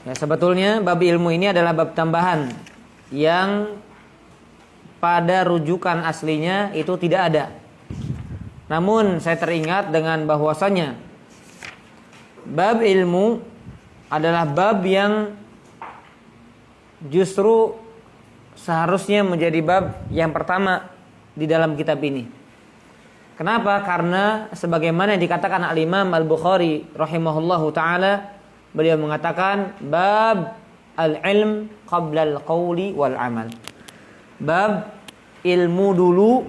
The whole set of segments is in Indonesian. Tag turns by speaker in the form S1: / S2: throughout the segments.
S1: Ya, sebetulnya bab ilmu ini adalah bab tambahan yang pada rujukan aslinya itu tidak ada. Namun saya teringat dengan bahwasanya bab ilmu adalah bab yang justru seharusnya menjadi bab yang pertama di dalam kitab ini. Kenapa? Karena sebagaimana yang dikatakan Al-Imam Al-Bukhari rahimahullahu ta'ala, beliau mengatakan bab al-ilm qabla al-qawli wal-amal. Bab ilmu dulu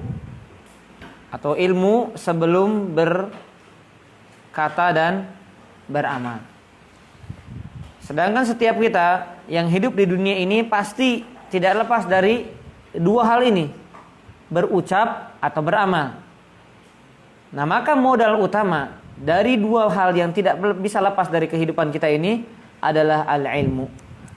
S1: atau ilmu sebelum berkata dan beramal. Sedangkan setiap kita yang hidup di dunia ini pasti tidak lepas dari dua hal ini, berucap atau beramal. Nah, maka modal utama dari dua hal yang tidak bisa lepas dari kehidupan kita ini adalah al-ilmu.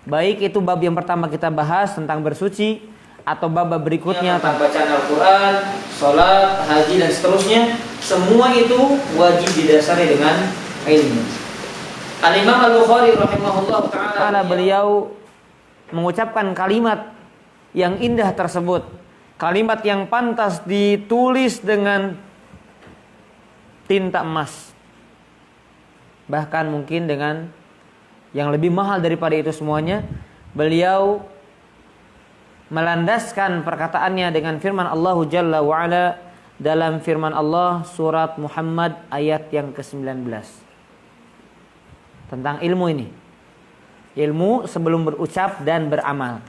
S1: Baik itu bab yang pertama kita bahas tentang bersuci, atau bab berikutnya tentang bacaan Al-Quran, sholat, haji dan seterusnya, semua itu wajib didasari dengan ilmu. Al-Imam Al-Bukhari rahimahullah ta'ala, beliau mengucapkan kalimat yang indah tersebut, kalimat yang pantas ditulis dengan tinta emas, bahkan mungkin dengan yang lebih mahal daripada itu semuanya. Beliau melandaskan perkataannya dengan firman Allah Jalla wa'ala dalam firman Allah surat Muhammad ayat yang ke-19 tentang ilmu ini, ilmu sebelum berucap dan beramal.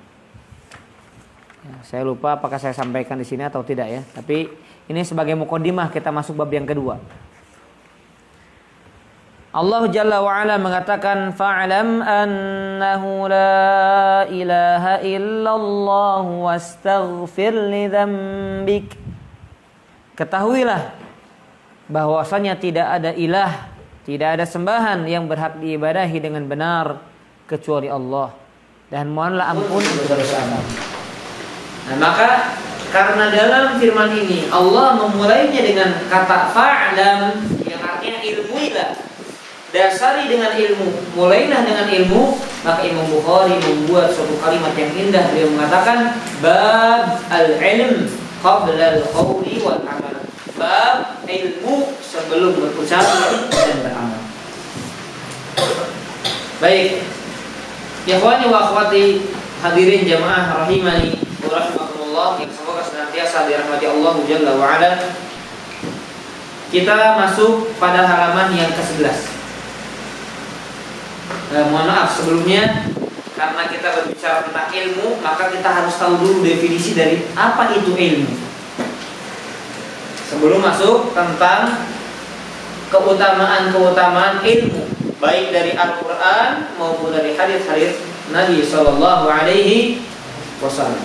S1: Ya, saya lupa apakah saya sampaikan di sini atau tidak ya, tapi ini sebagai mukadimah kita masuk bab yang kedua. Allah Jalla wa'ala mengatakan fa'lam annahu la ilaha illallah wastaghfir li dzambik. Ketahuilah bahwasanya tidak ada ilah, tidak ada sembahan yang berhak diibadahi dengan benar kecuali Allah, dan mohonlah ampun untuk dosa-dosamu. Nah, maka karena dalam firman ini Allah memulainya dengan kata fa'lam yang artinya ilmuilah, dasari dengan ilmu, mulailah dengan ilmu, maka Imam Bukhari membuat suatu kalimat yang indah. Beliau mengatakan bab al-ilm qabla al-qawli wal amal. Bab ilmu sebelum berucap dan beramal. Baik, ikhwani wa akhwati hadirin jamaah rahimani wa rahimakumullah, yang semoga senantiasa dirahmati Allah Jalla wa ala. Kita masuk pada halaman yang ke-11. Mohon maaf sebelumnya, karena kita berbicara tentang ilmu, maka kita harus tahu dulu definisi dari apa itu ilmu sebelum masuk tentang keutamaan-keutamaan ilmu, baik dari Al-Quran maupun dari hadis-hadis Nabi Sallallahu Alaihi Wasallam.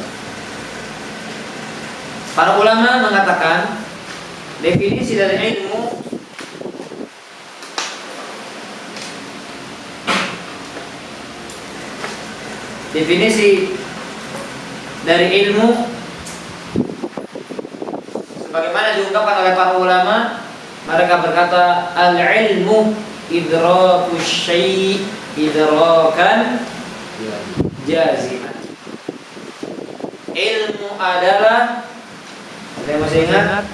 S1: Para ulama mengatakan definisi dari ilmu, definisi dari ilmu sebagaimana diungkapkan oleh para ulama, mereka berkata al-ilmu idrakus syai' idrakan jaziman. Ilmu adalah, saya masih ingat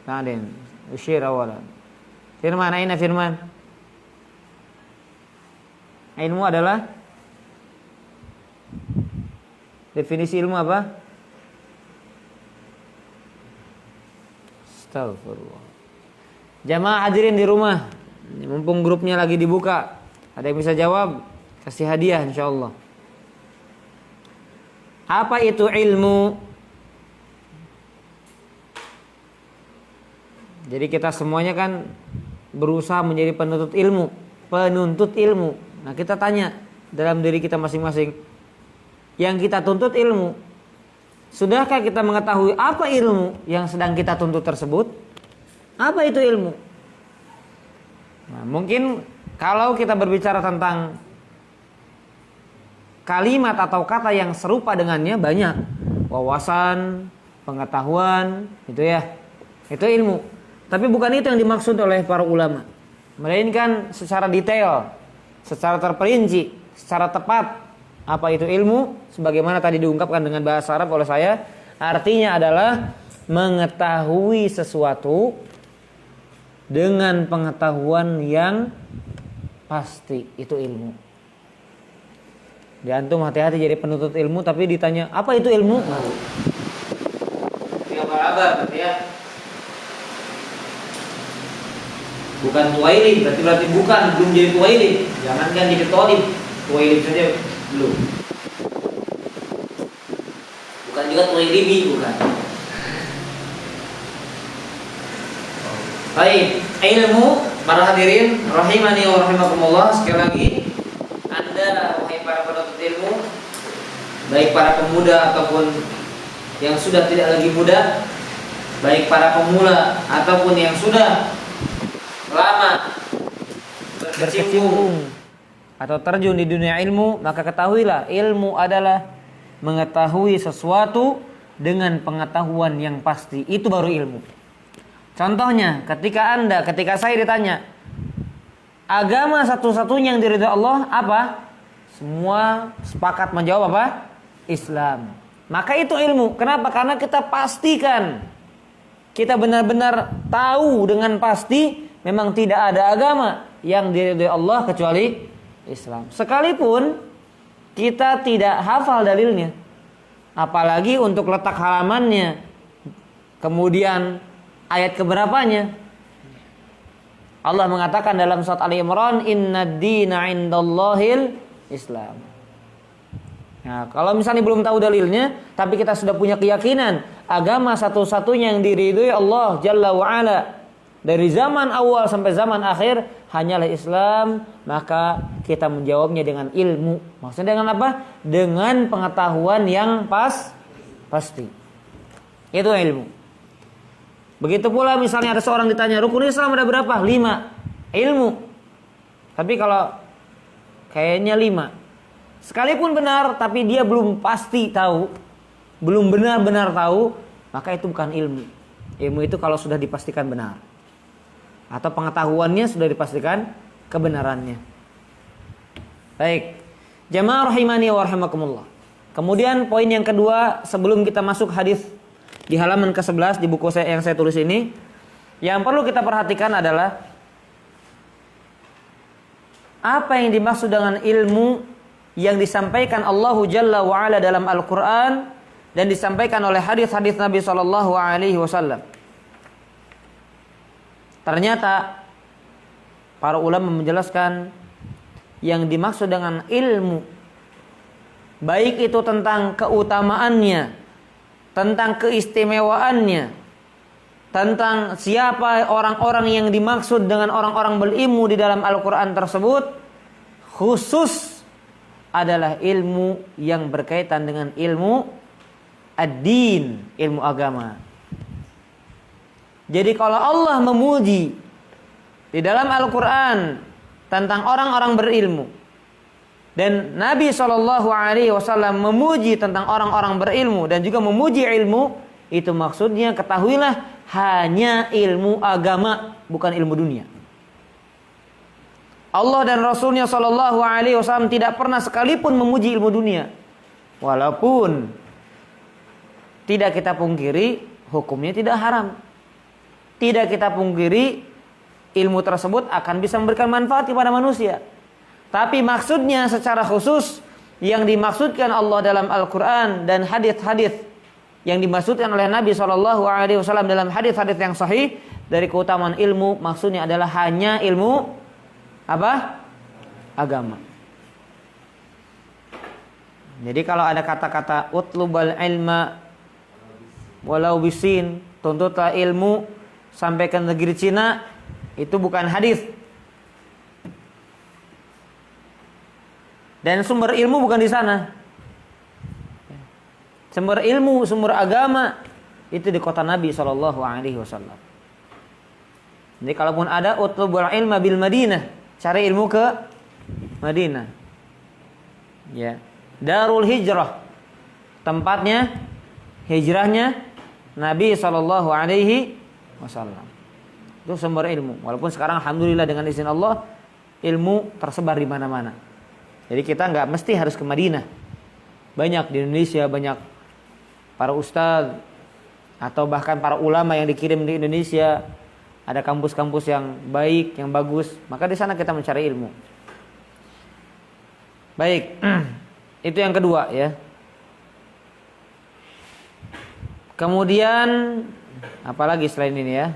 S1: Nadin usyir awalan firman, aina firman. Ilmu adalah, definisi ilmu apa? Astagfirullah. Jamaah hadirin di rumah, mumpung grupnya lagi dibuka, ada yang bisa jawab, kasih hadiah insyaallah. Apa itu ilmu? Jadi kita semuanya kan berusaha menjadi penuntut ilmu, penuntut ilmu. Nah, kita tanya dalam diri kita masing-masing, yang kita tuntut ilmu, sudahkah kita mengetahui apa ilmu yang sedang kita tuntut tersebut? Apa itu ilmu? Nah, mungkin kalau kita berbicara tentang kalimat atau kata yang serupa dengannya banyak, wawasan, pengetahuan, itu ya, itu ilmu. Tapi bukan itu yang dimaksud oleh para ulama. melainkan secara detail, secara terperinci, secara tepat. Apa itu ilmu? Sebagaimana tadi diungkapkan dengan bahasa Arab oleh saya, artinya adalah mengetahui sesuatu dengan pengetahuan yang pasti. Itu ilmu. Di antum hati-hati jadi penuntut ilmu tapi ditanya apa itu ilmu? Tidak berabar berarti ya. Bukan tuwaili, berarti bukan, belum jadi tuwaili. Jangankan jadi tolib, tuwaili saja belum. Bukan juga tuwailibi, bukan. Baik, ilmu para hadirin rahimani wa rahimakumullah, sekali lagi Anda wahai para penuntut ilmu, baik para pemuda ataupun yang sudah tidak lagi muda, baik para pemula ataupun yang sudah lama berkecimpung atau terjun di dunia ilmu, maka ketahuilah ilmu adalah mengetahui sesuatu dengan pengetahuan yang pasti. Itu baru ilmu. Contohnya, ketika saya ditanya, agama satu-satunya yang diridhoi Allah apa? Semua sepakat menjawab apa? Islam. Maka itu ilmu. Kenapa? Karena kita pastikan, kita benar-benar tahu dengan pasti memang tidak ada agama yang diridhoi Allah kecuali Islam. Sekalipun kita tidak hafal dalilnya, apalagi untuk letak halamannya, kemudian ayat keberapanya. Allah mengatakan dalam surat Ali Imran, "Innad dina 'indallahil Islam." Nah, kalau misalnya belum tahu dalilnya, tapi kita sudah punya keyakinan agama satu-satunya yang diridhoi Allah Jalla wa Ala dari zaman awal sampai zaman akhir hanyalah Islam, maka kita menjawabnya dengan ilmu. Maksudnya dengan apa? Dengan pengetahuan yang pasti. Itu ilmu. Begitu pula misalnya ada seorang ditanya, rukun Islam ada berapa? 5. Ilmu. Tapi kalau kayaknya 5. Sekalipun benar, tapi dia belum pasti tahu, belum benar-benar tahu, maka itu bukan ilmu. Ilmu itu kalau sudah dipastikan benar, atau pengetahuannya sudah dipastikan kebenarannya. Baik, jamaah rahimani wa rahimakumullah. Kemudian poin yang kedua, sebelum kita masuk hadis di halaman ke-11 di buku saya yang saya tulis ini, yang perlu kita perhatikan adalah apa yang dimaksud dengan ilmu yang disampaikan Allah Jalla wa Ala dalam Al-Quran dan disampaikan oleh hadis-hadis Nabi Sallallahu Alaihi Wasallam. Ternyata para ulama menjelaskan yang dimaksud dengan ilmu, baik itu tentang keutamaannya, tentang keistimewaannya, tentang siapa orang-orang yang dimaksud dengan orang-orang berilmu di dalam Al-Quran tersebut, khusus adalah ilmu yang berkaitan dengan ilmu ad-din, ilmu agama. Jadi kalau Allah memuji di dalam Al-Quran tentang orang-orang berilmu, dan Nabi SAW memuji tentang orang-orang berilmu dan juga memuji ilmu, itu maksudnya ketahuilah hanya ilmu agama, bukan ilmu dunia. Allah dan Rasulnya SAW tidak pernah sekalipun memuji ilmu dunia, walaupun tidak kita pungkiri hukumnya tidak haram. Tidak kita pungkiri ilmu tersebut akan bisa memberikan manfaat kepada manusia. Tapi maksudnya secara khusus yang dimaksudkan Allah dalam Al-Quran dan hadis-hadis yang dimaksudkan oleh Nabi SAW dalam hadis-hadis yang sahih dari keutamaan ilmu, maksudnya adalah hanya ilmu apa? Agama. Jadi kalau ada kata-kata utlubal ilma walau bisin, tuntutlah ilmu sampai ke negeri Cina, itu bukan hadis. Dan sumber ilmu bukan di sana. Sumber ilmu, sumber agama itu di kota Nabi SAW. Jadi kalaupun ada utlubul ilma bil Madinah, cari ilmu ke Madinah. Ya, Darul Hijrah, tempatnya hijrahnya Nabi SAW. Itu sumber ilmu. Walaupun sekarang alhamdulillah dengan izin Allah ilmu tersebar di mana-mana. Jadi kita nggak mesti harus ke Madinah. Banyak di Indonesia, banyak para ustadz atau bahkan para ulama yang dikirim di Indonesia. Ada kampus-kampus yang baik, yang bagus. Maka di sana kita mencari ilmu. Baik, itu yang kedua ya. Kemudian apalagi selain ini ya?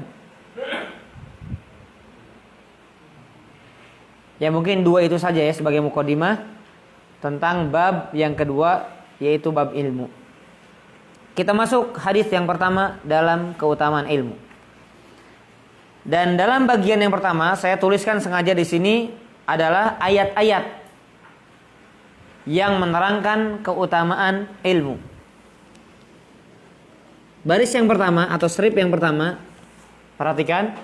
S1: Ya mungkin dua itu saja ya sebagai mukadimah tentang bab yang kedua, yaitu bab ilmu. Kita masuk hadis yang pertama dalam keutamaan ilmu. Dan dalam bagian yang pertama saya tuliskan sengaja di sini adalah ayat-ayat yang menerangkan keutamaan ilmu. Baris yang pertama atau strip yang pertama, perhatikan.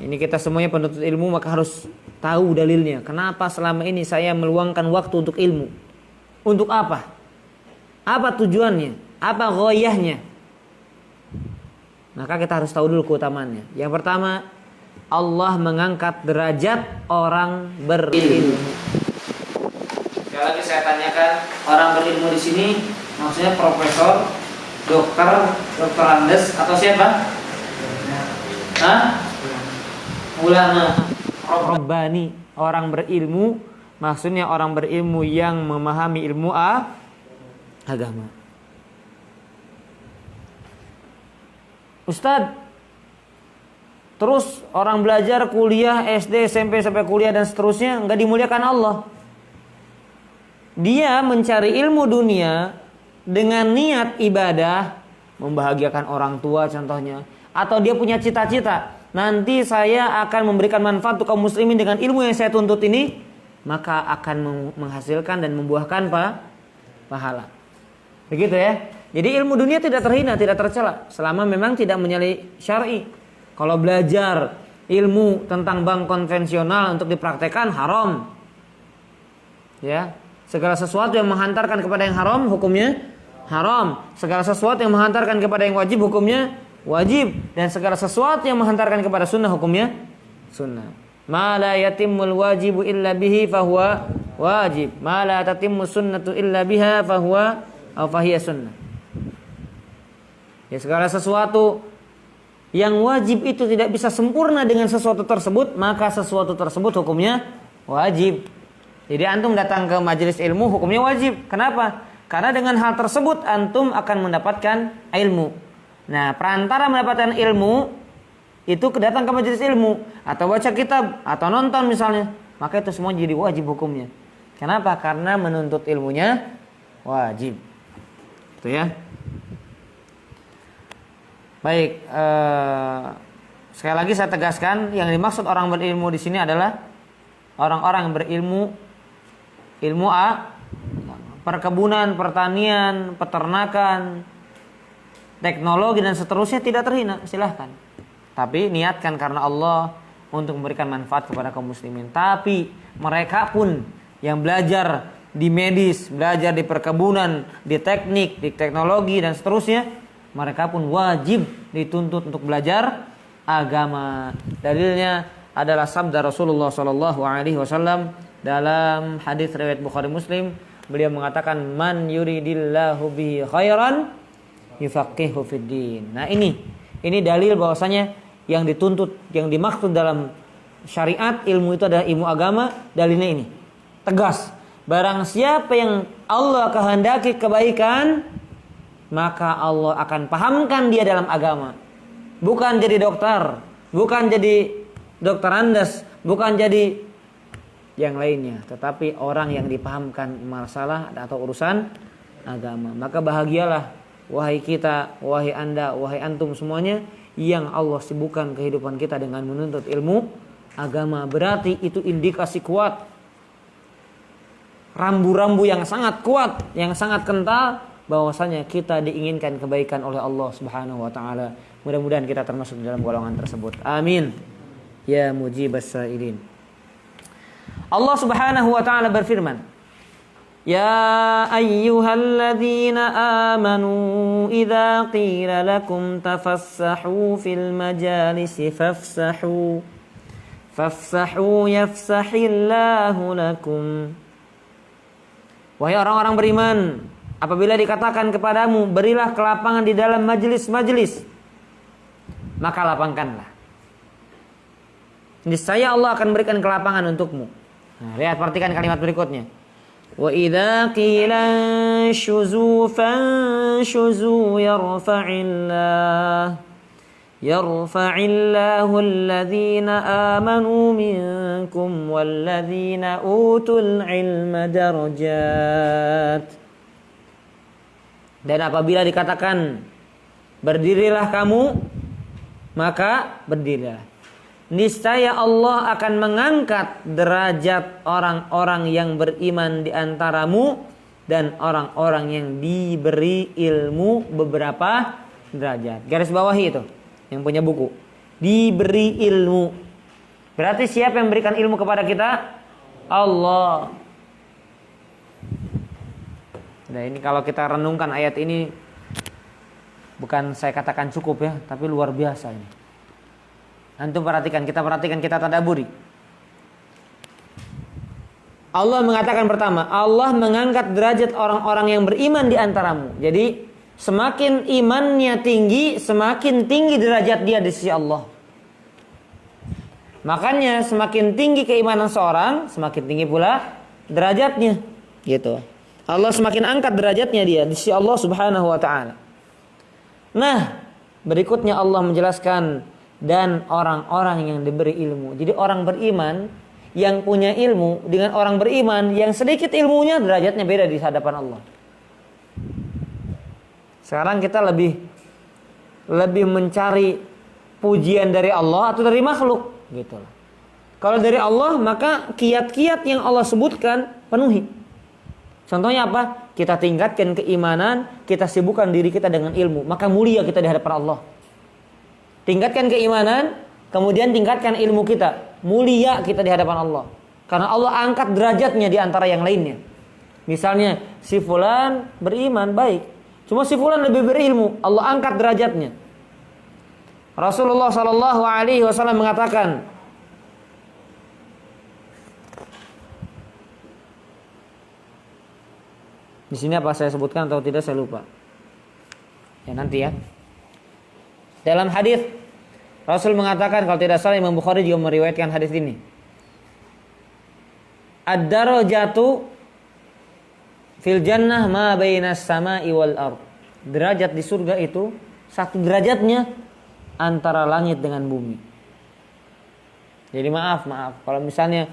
S1: Ini kita semuanya penuntut ilmu maka harus tahu dalilnya. Kenapa selama ini saya meluangkan waktu untuk ilmu? Untuk apa? Apa tujuannya? Apa ghoyahnya? Maka kita harus tahu dulu keutamaannya. Yang pertama, Allah mengangkat derajat orang berilmu. Sekali lagi saya tanyakan, orang berilmu di sini maksudnya profesor, dokter, dokter Andes atau siapa? Hah? Ulama. Rabbani, orang berilmu, maksudnya orang berilmu yang memahami ilmu agama. Ustadz, terus orang belajar kuliah SD, SMP sampai kuliah dan seterusnya nggak dimuliakan Allah. Dia mencari ilmu dunia dengan niat ibadah, membahagiakan orang tua contohnya, atau dia punya cita-cita, nanti saya akan memberikan manfaat untuk kaum muslimin dengan ilmu yang saya tuntut ini, maka akan menghasilkan dan membuahkan pahala. Begitu ya. Jadi ilmu dunia tidak terhina, tidak tercela selama memang tidak menyalahi syar'i. Kalau belajar ilmu tentang bank konvensional untuk dipraktekkan haram. Ya, segala sesuatu yang menghantarkan kepada yang haram hukumnya haram. Segala sesuatu yang menghantarkan kepada yang wajib hukumnya wajib, dan segala sesuatu yang menghantarkan kepada sunnah hukumnya sunnah. Ma la yatimmul wajibu illa bihi fahuwa wajib. Ma la tatimmu sunnatu illa biha fahuwa aw fahiya sunnah. Ya, segala sesuatu yang wajib itu tidak bisa sempurna dengan sesuatu tersebut, maka sesuatu tersebut hukumnya wajib. Jadi antum datang ke majelis ilmu hukumnya wajib. Kenapa? Karena dengan hal tersebut antum akan mendapatkan ilmu. Nah, perantara mendapatkan ilmu itu datang ke majelis ilmu atau baca kitab atau nonton misalnya, maka itu semua jadi wajib hukumnya. Kenapa? Karena menuntut ilmunya wajib. Itu ya. Baik, sekali lagi saya tegaskan, yang dimaksud orang berilmu di sini adalah orang-orang yang berilmu, ilmu perkebunan, pertanian, peternakan, teknologi dan seterusnya tidak terhina, silahkan. Tapi niatkan karena Allah untuk memberikan manfaat kepada kaum muslimin. Tapi mereka pun yang belajar di medis, belajar di perkebunan, di teknik, di teknologi dan seterusnya, mereka pun wajib dituntut untuk belajar agama. Dalilnya adalah sabda Rasulullah SAW dalam hadis riwayat Bukhari Muslim. Beliau mengatakan, man yuridillahu bihi khairan yufaqihu fiddin. Nah ini dalil bahwasanya yang dituntut, yang dimaksud dalam syariat ilmu itu adalah ilmu agama. Dalilnya ini tegas, barang siapa yang Allah kehendaki kebaikan, maka Allah akan pahamkan dia dalam agama. Bukan jadi dokter, bukan jadi dokter Andes, bukan jadi yang lainnya, tetapi orang yang dipahamkan masalah atau urusan agama. Maka bahagialah wahai kita, wahai Anda, wahai antum semuanya yang Allah sibukkan kehidupan kita dengan menuntut ilmu agama. Berarti itu indikasi kuat, rambu-rambu yang sangat kuat, yang sangat kental, bahwasanya kita diinginkan kebaikan oleh Allah Subhanahu wa taala. Mudah-mudahan kita termasuk dalam golongan tersebut. Amin. Ya mujibas sailin. Allah Subhanahu wa taala berfirman, Ya ayyuhalladzina amanu idza qila lakum tafassahu fil majalisi fafsahu yafsahillahu lakum. Wahai orang-orang beriman, apabila dikatakan kepadamu berilah kelapangan di dalam majelis-majelis, maka lapangkanlah. Niscaya Allah akan berikan kelapangan untukmu. Nah, lihat, perhatikan kalimat berikutnya. Wa idza qila shuzu fanshuzu yarfa'illahu alladhina amanu minkum walladhina utul ilma darajat. Dan apabila dikatakan berdirilah kamu, maka berdirilah. Niscaya Allah akan mengangkat derajat orang-orang yang beriman di antaramu dan orang-orang yang diberi ilmu beberapa derajat. Garis bawahi itu, yang punya buku. Diberi ilmu. Berarti siapa yang memberikan ilmu kepada kita? Allah. Nah, ini kalau kita renungkan ayat ini, bukan saya katakan cukup ya, tapi luar biasa ini. Antum perhatikan, kita tadaburi. Allah mengatakan pertama, Allah mengangkat derajat orang-orang yang beriman di antaramu. Jadi semakin imannya tinggi, semakin tinggi derajat dia di sisi Allah. Makanya semakin tinggi keimanan seorang, semakin tinggi pula derajatnya. Gitu. Allah semakin angkat derajatnya dia di sisi Allah Subhanahu wa taala. Nah, berikutnya Allah menjelaskan dan orang-orang yang diberi ilmu. Jadi orang beriman yang punya ilmu dengan orang beriman yang sedikit ilmunya, derajatnya beda di hadapan Allah. Sekarang kita lebih mencari pujian dari Allah atau dari makhluk, gitu. Kalau dari Allah, maka kiat-kiat yang Allah sebutkan penuhi. Contohnya apa? Kita tingkatkan keimanan, kita sibukkan diri kita dengan ilmu, maka mulia kita di hadapan Allah. Tingkatkan keimanan, kemudian tingkatkan ilmu kita, mulia kita di hadapan Allah. Karena Allah angkat derajatnya di antara yang lainnya. Misalnya si fulan beriman baik, cuma si fulan lebih berilmu, Allah angkat derajatnya. Rasulullah sallallahu alaihi wasallam mengatakan, di sini apa saya sebutkan atau tidak saya lupa. Ya nanti ya. Dalam hadis Rasul mengatakan, kalau tidak salah Imam Bukhari juga meriwayatkan hadis ini. Ad-darajatu fil jannah ma bainas sama'i wal ard. Derajat di surga itu satu derajatnya antara langit dengan bumi. Jadi maaf kalau misalnya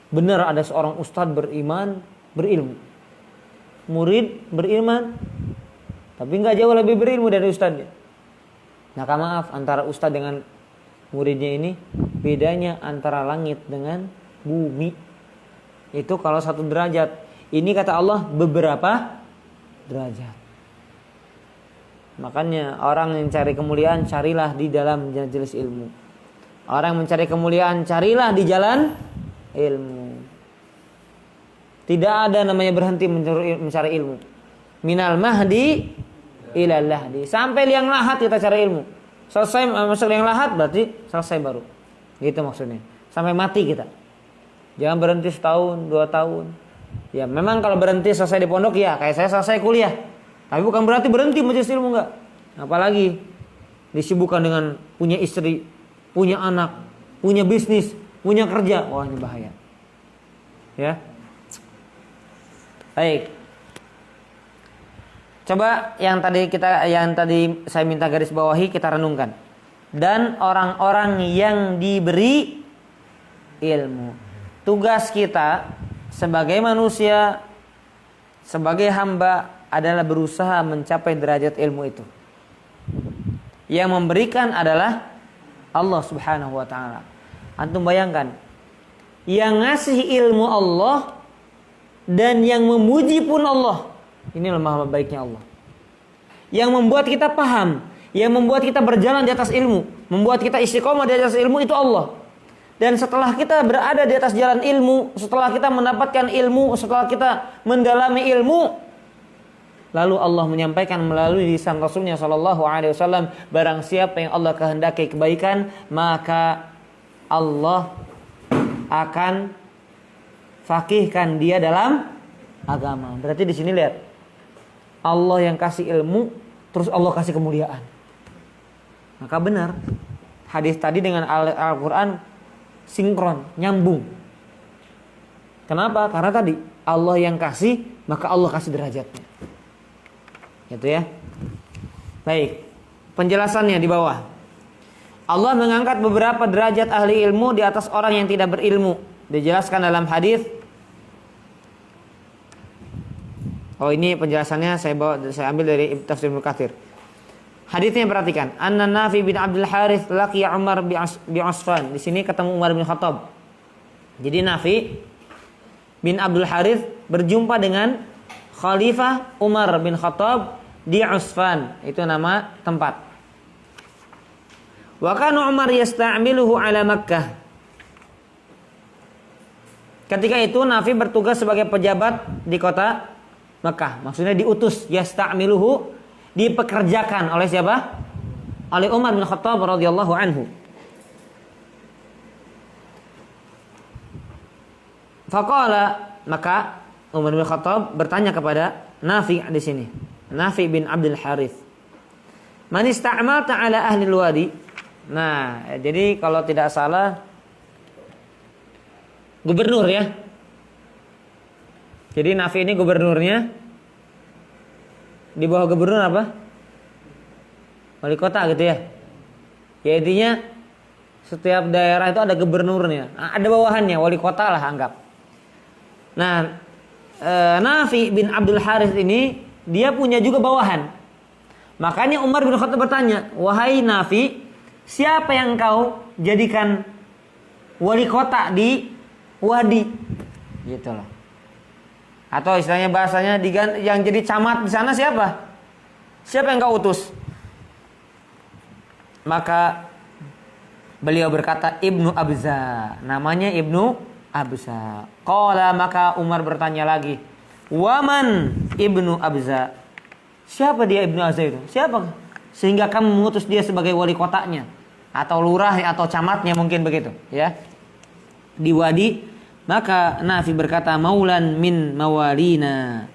S1: benar ada seorang ustadz beriman, berilmu. Murid beriman tapi enggak jauh lebih berilmu dari ustadznya. Maka maaf, antara ustadz dengan muridnya ini bedanya antara langit dengan bumi. Itu kalau satu derajat. Ini kata Allah beberapa derajat. Makanya orang yang cari kemuliaan, carilah di dalam majelis ilmu. Orang yang mencari kemuliaan, carilah di jalan ilmu. Tidak ada namanya berhenti mencari ilmu. Minal mahdi ilal lahdi. Sampai liang lahat kita cari ilmu. Selesai masuk liang lahat berarti selesai baru. Gitu maksudnya. Sampai mati kita. Jangan berhenti setahun, 2 tahun. Ya memang kalau berhenti selesai di pondok ya kayak saya selesai kuliah. Tapi bukan berarti berhenti majelis ilmu, enggak. Apalagi disibukkan dengan punya istri, punya anak, punya bisnis, punya kerja. Wah, ini bahaya. Ya. Baik. Coba yang tadi saya minta garis bawahi kita renungkan. Dan orang-orang yang diberi ilmu. Tugas kita sebagai manusia, sebagai hamba adalah berusaha mencapai derajat ilmu itu. Yang memberikan adalah Allah Subhanahu wa taala. Antum bayangkan, yang ngasih ilmu Allah dan yang memuji pun Allah. Ini lemah baiknya Allah. Yang membuat kita paham, yang membuat kita berjalan di atas ilmu, membuat kita istiqomah di atas ilmu itu Allah. Dan setelah kita berada di atas jalan ilmu, setelah kita mendapatkan ilmu, setelah kita mendalami ilmu, lalu Allah menyampaikan melalui lisan Rasulnya Shallallahu Alaihi Wasallam, barang siapa yang Allah kehendaki kebaikan, maka Allah akan fakihkan dia dalam agama. Berarti di sini lihat, Allah yang kasih ilmu, terus Allah kasih kemuliaan. Maka benar hadis tadi dengan Al-Quran sinkron, nyambung. Kenapa? Karena tadi Allah yang kasih, maka Allah kasih derajatnya. Gitu ya. Baik, penjelasannya di bawah. Allah mengangkat beberapa derajat ahli ilmu di atas orang yang tidak berilmu. Dijelaskan dalam hadis. Oh, ini penjelasannya saya ambil dari Tafsir Ibnu Katsir. Hadisnya perhatikan. Anna Nafi bin Abdul Harith laqiya Umar bi Usfan. Di sini ketemu Umar bin Khattab. Jadi Nafi bin Abdul Harith berjumpa dengan Khalifah Umar bin Khattab di Usfan. Itu nama tempat. Wa kana Umar yasta'miluhu ala Makkah. Ketika itu Nafi bertugas sebagai pejabat di kota Makkah. Maksudnya diutus, yasta'miluhu, dipekerjakan oleh siapa? Oleh Umar bin Khattab radhiyallahu anhu. Faqala, maka Umar bin Khattab bertanya kepada Nafi di sini. Nafi bin Abdul Harith. Man ista'malta ala ahli al-wadi? Nah, jadi kalau tidak salah gubernur ya. Jadi Nafi ini gubernurnya. Di bawah gubernur apa? Wali kota gitu ya. Ya intinya setiap daerah itu ada gubernurnya. Ada bawahannya, wali kota lah anggap. Nah, Nafi bin Abdul Harith ini dia punya juga bawahan. Makanya Umar bin Khattab bertanya, wahai Nafi, siapa yang kau jadikan wali kota di Wadi? Gitu loh. Atau istilahnya bahasanya yang jadi camat di sana siapa? Siapa yang kau utus? Maka beliau berkata Ibnu Abza. Namanya Ibnu Abza. Qala, maka Umar bertanya lagi, waman Ibnu Abza? Siapa dia Ibnu Abza itu? Siapa? Sehingga kamu mengutus dia sebagai wali kotanya atau lurah atau camatnya mungkin begitu, ya. Di Wadi. Maka Nafi berkata, maulan min mawalina.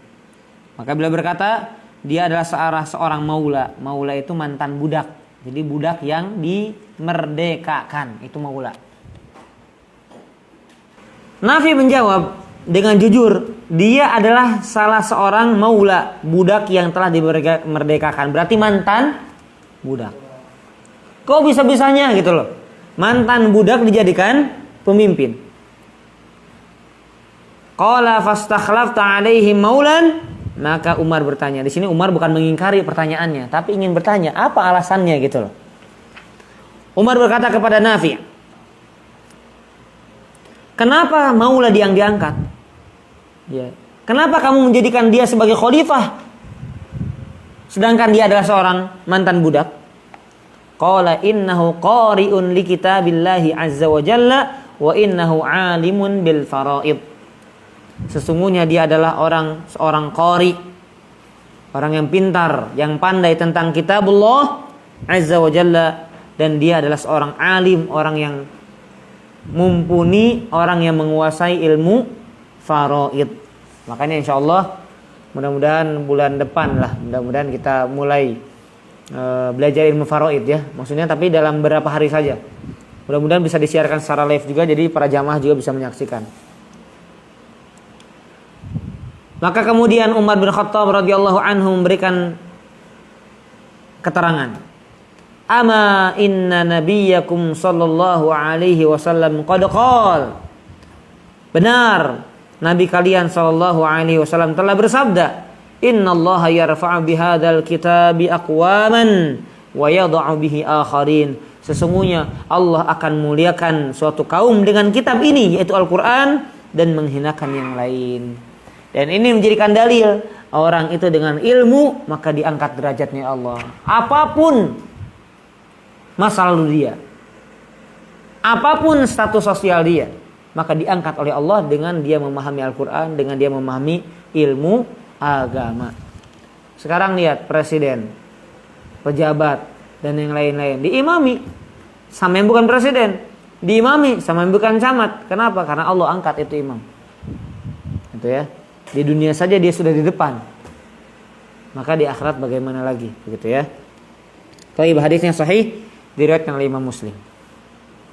S1: Maka beliau berkata, dia adalah seorang maula. Maula itu mantan budak. Jadi budak yang dimerdekakan, itu maula. Nafi menjawab dengan jujur, dia adalah salah seorang maula, budak yang telah dimerdekakan. Berarti mantan budak. Kok bisa-bisanya gitu loh, mantan budak dijadikan pemimpin. Qala fastakhlafta alaihim maulan. Maka Umar bertanya. Di sini Umar bukan mengingkari pertanyaannya, tapi ingin bertanya apa alasannya gitu loh. Umar berkata kepada Nafi, kenapa maula yang diangkat? Ya. Kenapa kamu menjadikan dia sebagai khalifah, sedangkan dia adalah seorang mantan budak? Qala innahu qari'un li kitabillahi azza wa jalla wa innahu alimun bil faraid. Sesungguhnya dia adalah seorang qari, orang yang pintar, yang pandai tentang kitabullah azza wa jalla, dan dia adalah seorang alim, orang yang mumpuni, orang yang menguasai ilmu faraid. Makanya insyaallah mudah-mudahan bulan depan lah, mudah-mudahan kita mulai belajar ilmu faraid ya. Maksudnya tapi dalam beberapa hari saja. Mudah-mudahan bisa disiarkan secara live juga, jadi para jamaah juga bisa menyaksikan. Maka kemudian Umar bin Khattab radhiyallahu anhu memberikan keterangan. Ama inna nabiyyakum sallallahu alaihi wasallam qad qala. Benar, nabi kalian sallallahu alaihi wasallam telah bersabda, innallaha yarfa'u bihadzal kitabi aqwaman wa yadh'u bihi akharin. Sesungguhnya Allah akan muliakan suatu kaum dengan kitab ini, yaitu Al-Qur'an, dan menghinakan yang lain. Dan ini menjadikan dalil orang itu dengan ilmu maka diangkat derajatnya Allah. Apapun masa lalu dia, apapun status sosial dia, maka diangkat oleh Allah dengan dia memahami Al-Quran, dengan dia memahami ilmu agama. Sekarang lihat presiden, pejabat, dan yang lain-lain diimami sama yang bukan presiden, diimami sama yang bukan camat. Kenapa? Karena Allah angkat itu imam. Itu ya. Di dunia saja dia sudah di depan, maka di akhirat bagaimana lagi, begitu ya. Baik, hadisnya sahih diriwayatkan oleh Imam Muslim.